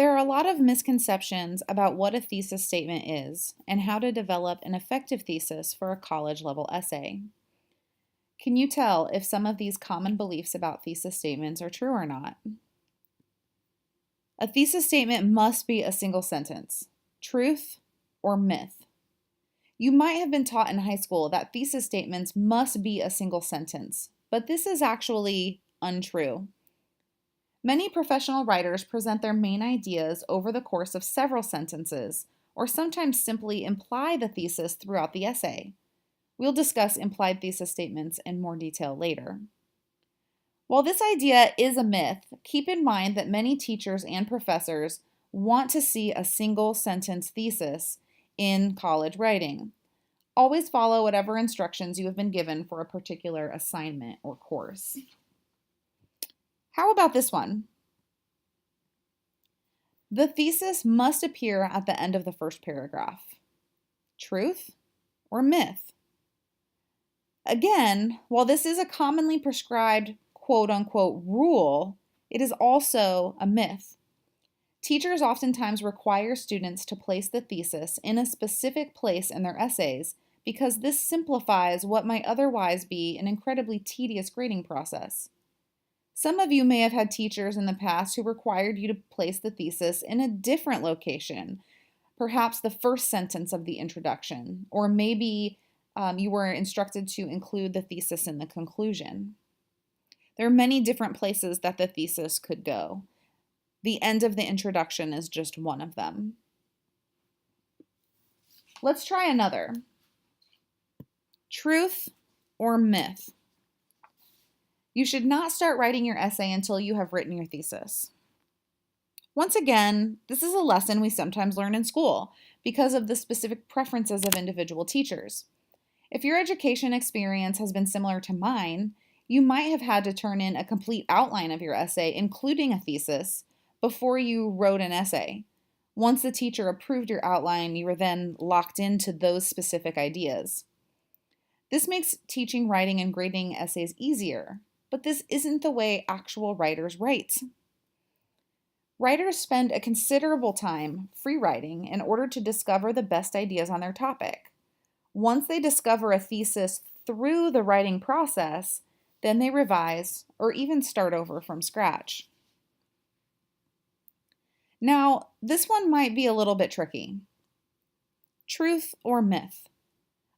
There are a lot of misconceptions about what a thesis statement is and how to develop an effective thesis for a college level essay. Can you tell if some of these common beliefs about thesis statements are true or not? A thesis statement must be a single sentence, truth or myth. You might have been taught in high school that thesis statements must be a single sentence, but this is actually untrue. Many professional writers present their main ideas over the course of several sentences, or sometimes simply imply the thesis throughout the essay. We'll discuss implied thesis statements in more detail later. While this idea is a myth, keep in mind that many teachers and professors want to see a single sentence thesis in college writing. Always follow whatever instructions you have been given for a particular assignment or course. How about this one? The thesis must appear at the end of the first paragraph. Truth or myth? Again, while this is a commonly prescribed quote-unquote rule, it is also a myth. Teachers oftentimes require students to place the thesis in a specific place in their essays because this simplifies what might otherwise be an incredibly tedious grading process. Some of you may have had teachers in the past who required you to place the thesis in a different location, perhaps the first sentence of the introduction, or maybe you were instructed to include the thesis in the conclusion. There are many different places that the thesis could go. The end of the introduction is just one of them. Let's try another. Truth or myth? You should not start writing your essay until you have written your thesis. Once again, this is a lesson we sometimes learn in school because of the specific preferences of individual teachers. If your education experience has been similar to mine, you might have had to turn in a complete outline of your essay, including a thesis, before you wrote an essay. Once the teacher approved your outline, you were then locked into those specific ideas. This makes teaching, writing, and grading essays easier, but this isn't the way actual writers write. Writers spend a considerable time free writing in order to discover the best ideas on their topic. Once they discover a thesis through the writing process, then they revise or even start over from scratch. Now, this one might be a little bit tricky. Truth or myth?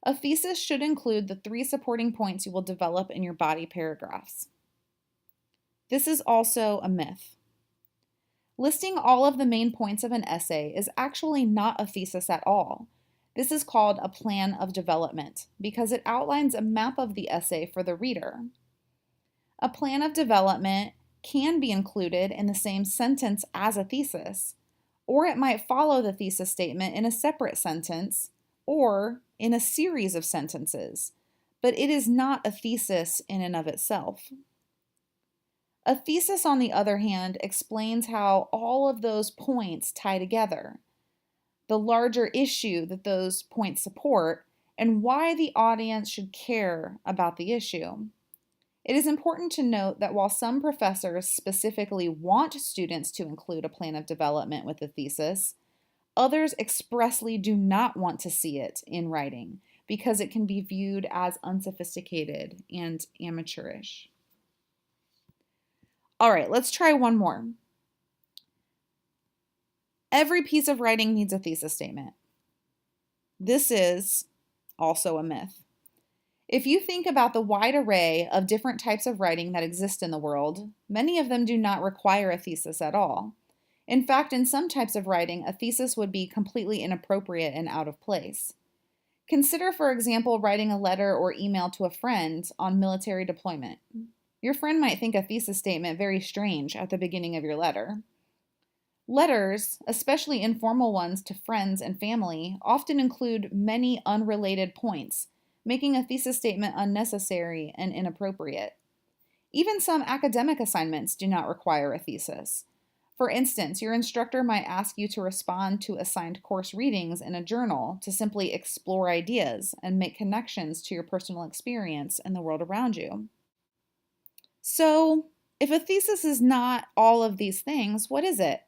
A thesis should include the 3 supporting points you will develop in your body paragraphs. This is also a myth. Listing all of the main points of an essay is actually not a thesis at all. This is called a plan of development because it outlines a map of the essay for the reader. A plan of development can be included in the same sentence as a thesis, or it might follow the thesis statement in a separate sentence or in a series of sentences, but it is not a thesis in and of itself. A thesis, on the other hand, explains how all of those points tie together, the larger issue that those points support, and why the audience should care about the issue. It is important to note that while some professors specifically want students to include a plan of development with the thesis, others expressly do not want to see it in writing because it can be viewed as unsophisticated and amateurish. All right, let's try one more. Every piece of writing needs a thesis statement. This is also a myth. If you think about the wide array of different types of writing that exist in the world, many of them do not require a thesis at all. In fact, in some types of writing, a thesis would be completely inappropriate and out of place. Consider, for example, writing a letter or email to a friend on military deployment. Your friend might think a thesis statement very strange at the beginning of your letter. Letters, especially informal ones to friends and family, often include many unrelated points, making a thesis statement unnecessary and inappropriate. Even some academic assignments do not require a thesis. For instance, your instructor might ask you to respond to assigned course readings in a journal to simply explore ideas and make connections to your personal experience and the world around you. So, if a thesis is not all of these things, what is it?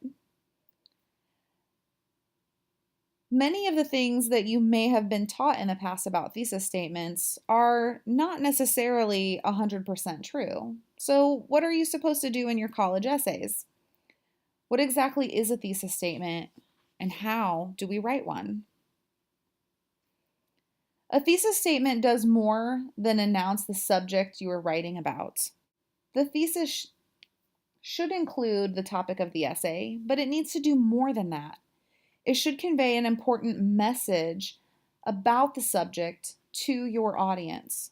Many of the things that you may have been taught in the past about thesis statements are not necessarily 100% true. So, what are you supposed to do in your college essays? What exactly is a thesis statement, and how do we write one? A thesis statement does more than announce the subject you are writing about. The thesis should include the topic of the essay, but it needs to do more than that. It should convey an important message about the subject to your audience.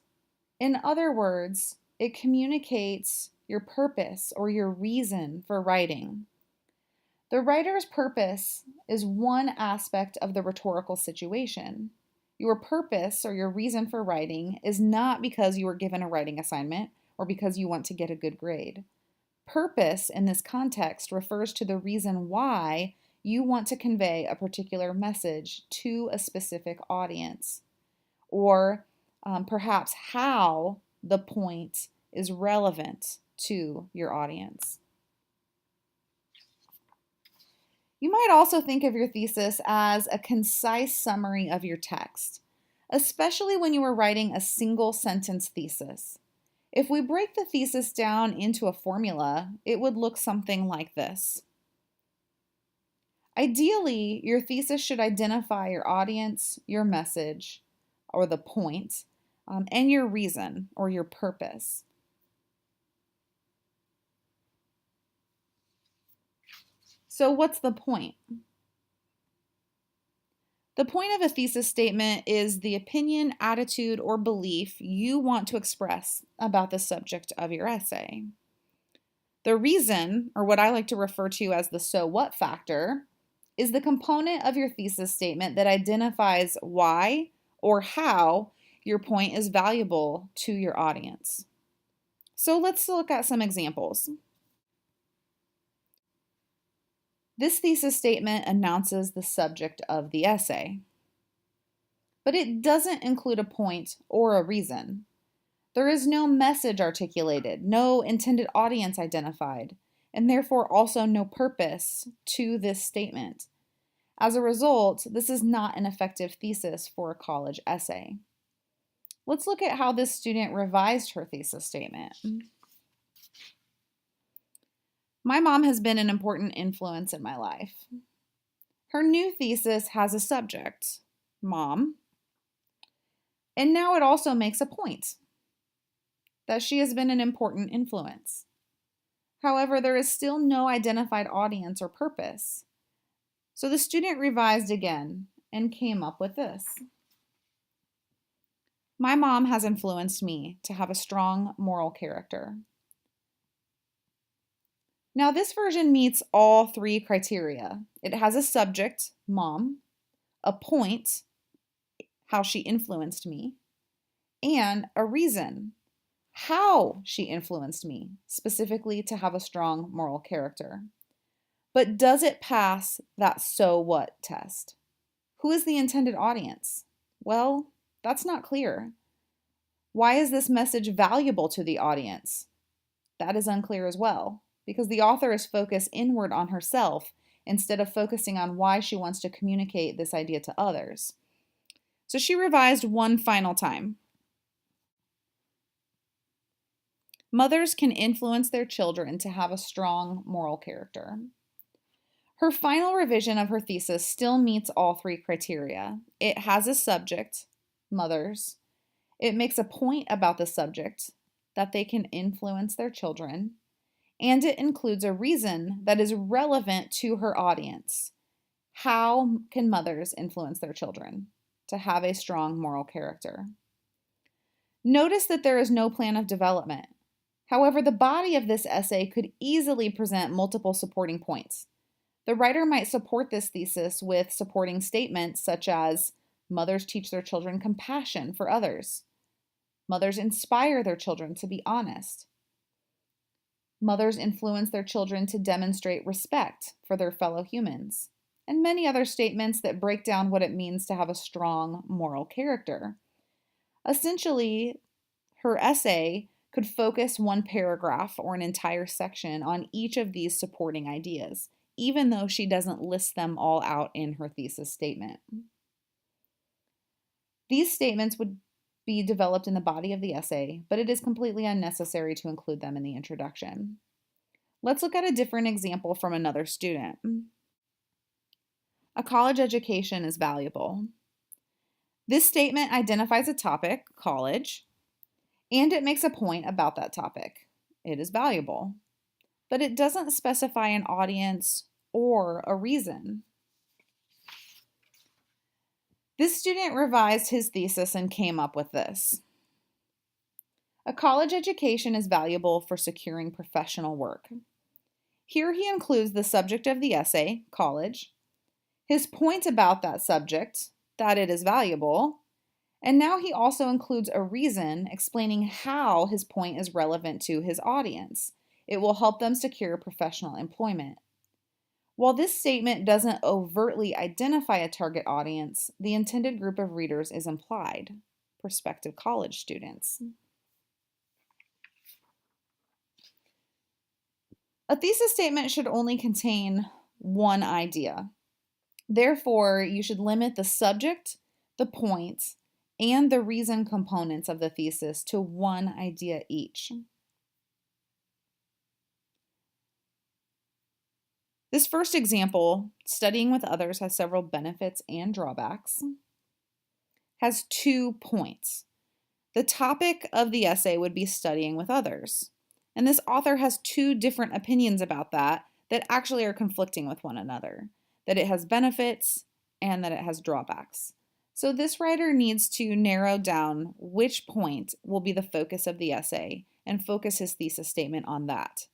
In other words, it communicates your purpose or your reason for writing. The writer's purpose is one aspect of the rhetorical situation. Your purpose or your reason for writing is not because you were given a writing assignment or because you want to get a good grade. Purpose in this context refers to the reason why you want to convey a particular message to a specific audience, or perhaps how the point is relevant to your audience. You might also think of your thesis as a concise summary of your text, especially when you are writing a single sentence thesis. If we break the thesis down into a formula, it would look something like this. Ideally, your thesis should identify your audience, your message, or the point, and your reason or your purpose. So, what's the point? The point of a thesis statement is the opinion, attitude, or belief you want to express about the subject of your essay. The reason, or what I like to refer to as the so what factor, is the component of your thesis statement that identifies why or how your point is valuable to your audience. So let's look at some examples. This thesis statement announces the subject of the essay, but it doesn't include a point or a reason. There is no message articulated, no intended audience identified, and therefore also no purpose to this statement. As a result, this is not an effective thesis for a college essay. Let's look at how this student revised her thesis statement. My mom has been an important influence in my life. Her new thesis has a subject, Mom, and now it also makes a point that she has been an important influence. However, there is still no identified audience or purpose. So the student revised again and came up with this. My mom has influenced me to have a strong moral character. Now, this version meets all three criteria. It has a subject, Mom, a point, how she influenced me, and a reason, how she influenced me, specifically to have a strong moral character. But does it pass that so what test? Who is the intended audience? Well, that's not clear. Why is this message valuable to the audience? That is unclear as well, because the author is focused inward on herself instead of focusing on why she wants to communicate this idea to others. So she revised one final time. Mothers can influence their children to have a strong moral character. Her final revision of her thesis still meets all three criteria. It has a subject, mothers. It makes a point about the subject, that they can influence their children. And it includes a reason that is relevant to her audience. How can mothers influence their children to have a strong moral character? Notice that there is no plan of development. However, the body of this essay could easily present multiple supporting points. The writer might support this thesis with supporting statements such as, mothers teach their children compassion for others. Mothers inspire their children to be honest. Mothers influence their children to demonstrate respect for their fellow humans, and many other statements that break down what it means to have a strong moral character. Essentially, her essay could focus one paragraph or an entire section on each of these supporting ideas, even though she doesn't list them all out in her thesis statement. These statements would be developed in the body of the essay, but it is completely unnecessary to include them in the introduction. Let's look at a different example from another student. A college education is valuable. This statement identifies a topic, college, and it makes a point about that topic. It is valuable, but it doesn't specify an audience or a reason. This student revised his thesis and came up with this. A college education is valuable for securing professional work. Here he includes the subject of the essay, college, his point about that subject, that it is valuable, and now he also includes a reason explaining how his point is relevant to his audience. It will help them secure professional employment. While this statement doesn't overtly identify a target audience, the intended group of readers is implied, prospective college students. A thesis statement should only contain one idea. Therefore, you should limit the subject, the point, and the reason components of the thesis to one idea each. This first example, studying with others has several benefits and drawbacks, has 2 points. The topic of the essay would be studying with others, and this author has 2 different opinions about that actually are conflicting with one another, that it has benefits and that it has drawbacks. So this writer needs to narrow down which point will be the focus of the essay and focus his thesis statement on that.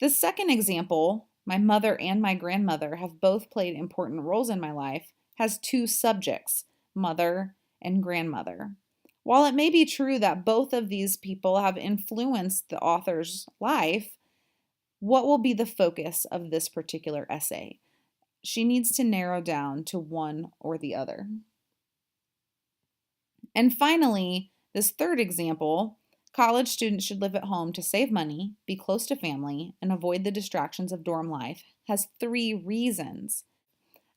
The second example, my mother and my grandmother have both played important roles in my life, has 2 subjects, mother and grandmother. While it may be true that both of these people have influenced the author's life, what will be the focus of this particular essay? She needs to narrow down to one or the other. And finally, this third example, college students should live at home to save money, be close to family, and avoid the distractions of dorm life, has 3 reasons.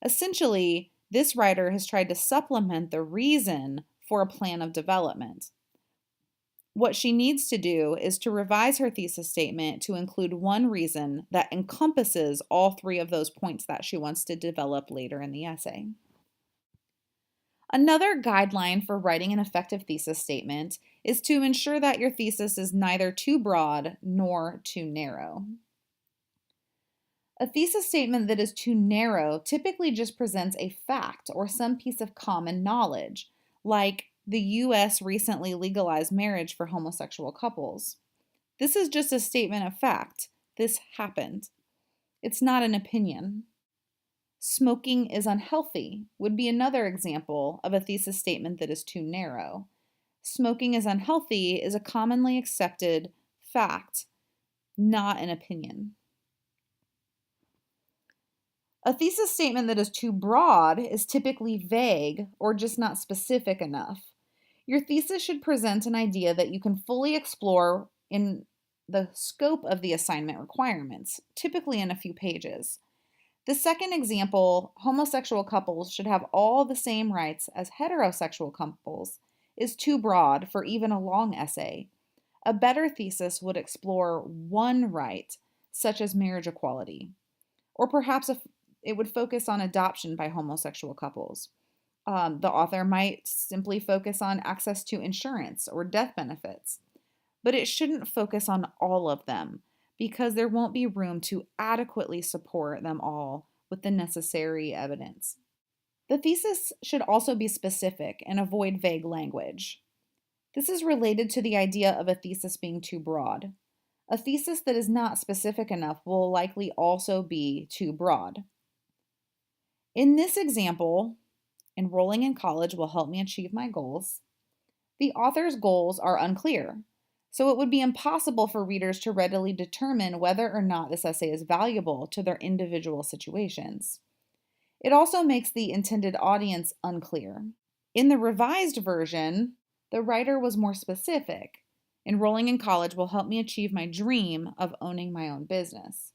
Essentially, this writer has tried to supplement the reason for a plan of development. What she needs to do is to revise her thesis statement to include one reason that encompasses all 3 of those points that she wants to develop later in the essay. Another guideline for writing an effective thesis statement is to ensure that your thesis is neither too broad nor too narrow. A thesis statement that is too narrow typically just presents a fact or some piece of common knowledge, like the U.S. recently legalized marriage for homosexual couples. This is just a statement of fact. This happened. It's not an opinion. Smoking is unhealthy would be another example of a thesis statement that is too narrow. Smoking is unhealthy is a commonly accepted fact, not an opinion. A thesis statement that is too broad is typically vague or just not specific enough. Your thesis should present an idea that you can fully explore in the scope of the assignment requirements, typically in a few pages. The second example, homosexual couples should have all the same rights as heterosexual couples, is too broad for even a long essay. A better thesis would explore one right, such as marriage equality, or perhaps it would focus on adoption by homosexual couples. The author might simply focus on access to insurance or death benefits, but it shouldn't focus on all of them because there won't be room to adequately support them all with the necessary evidence. The thesis should also be specific and avoid vague language. This is related to the idea of a thesis being too broad. A thesis that is not specific enough will likely also be too broad. In this example, enrolling in college will help me achieve my goals. The author's goals are unclear, so it would be impossible for readers to readily determine whether or not this essay is valuable to their individual situations. It also makes the intended audience unclear. In the revised version, the writer was more specific. Enrolling in college will help me achieve my dream of owning my own business.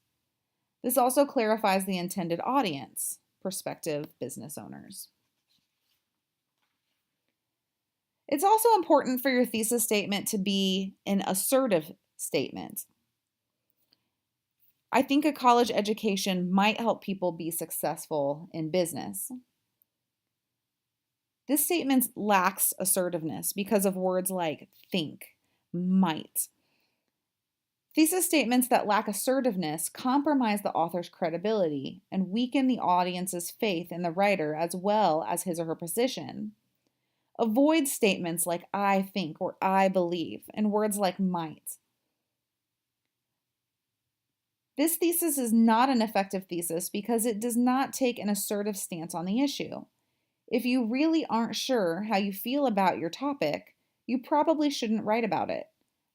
This also clarifies the intended audience, prospective business owners. It's also important for your thesis statement to be an assertive statement. I think a college education might help people be successful in business. This statement lacks assertiveness because of words like think, might. Thesis statements that lack assertiveness compromise the author's credibility and weaken the audience's faith in the writer as well as his or her position. Avoid statements like I think or I believe and words like might. This thesis is not an effective thesis because it does not take an assertive stance on the issue. If you really aren't sure how you feel about your topic, you probably shouldn't write about it.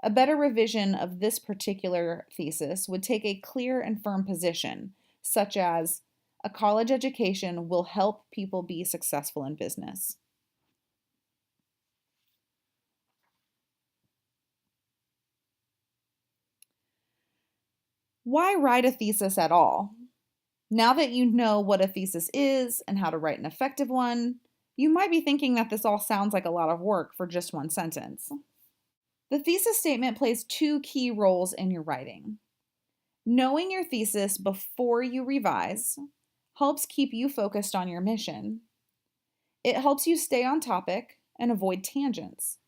A better revision of this particular thesis would take a clear and firm position, such as, a college education will help people be successful in business. Why write a thesis at all? Now that you know what a thesis is and how to write an effective one, you might be thinking that this all sounds like a lot of work for just one sentence. The thesis statement plays two key roles in your writing. Knowing your thesis before you revise helps keep you focused on your mission. It helps you stay on topic and avoid tangents.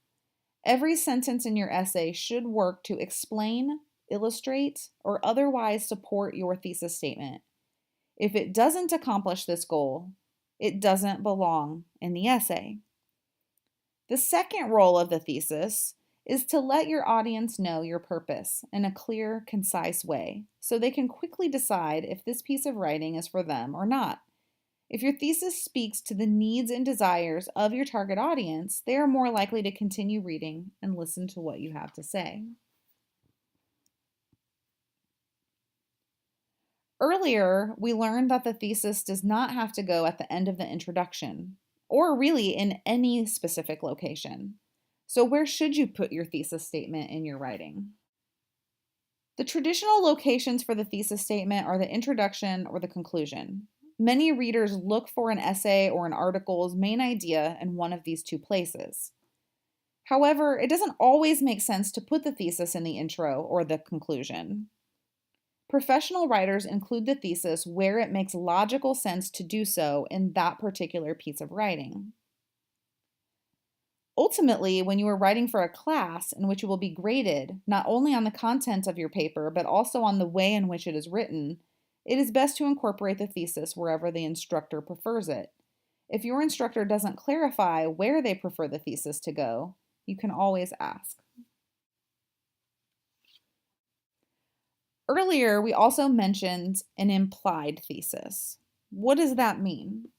Every sentence in your essay should work to explain, illustrate, or otherwise support your thesis statement. If it doesn't accomplish this goal, it doesn't belong in the essay. The second role of the thesis is to let your audience know your purpose in a clear, concise way so they can quickly decide if this piece of writing is for them or not. If your thesis speaks to the needs and desires of your target audience, they are more likely to continue reading and listen to what you have to say. Earlier, we learned that the thesis does not have to go at the end of the introduction, or really in any specific location. So where should you put your thesis statement in your writing? The traditional locations for the thesis statement are the introduction or the conclusion. Many readers look for an essay or an article's main idea in one of these two places. However, it doesn't always make sense to put the thesis in the intro or the conclusion. Professional writers include the thesis where it makes logical sense to do so in that particular piece of writing. Ultimately, when you are writing for a class in which you will be graded not only on the content of your paper, but also on the way in which it is written, it is best to incorporate the thesis wherever the instructor prefers it. If your instructor doesn't clarify where they prefer the thesis to go, you can always ask. Earlier, we also mentioned an implied thesis. What does that mean?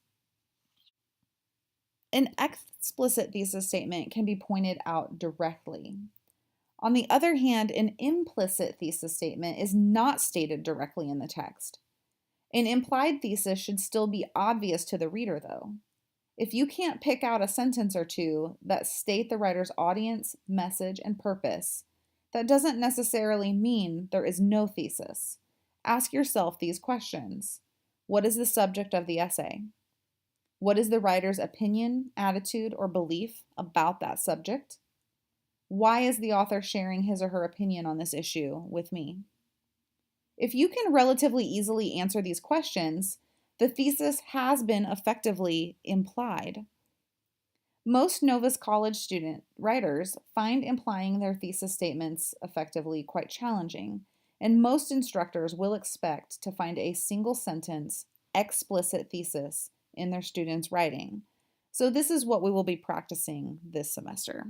An explicit thesis statement can be pointed out directly. On the other hand, an implicit thesis statement is not stated directly in the text. An implied thesis should still be obvious to the reader, though. If you can't pick out a sentence or two that state the writer's audience, message, and purpose, that doesn't necessarily mean there is no thesis. Ask yourself these questions. What is the subject of the essay? What is the writer's opinion, attitude, or belief about that subject? Why is the author sharing his or her opinion on this issue with me? If you can relatively easily answer these questions, the thesis has been effectively implied. Most novice college student writers find implying their thesis statements effectively quite challenging, and most instructors will expect to find a single sentence, explicit thesis in their students' writing. So this is what we will be practicing this semester.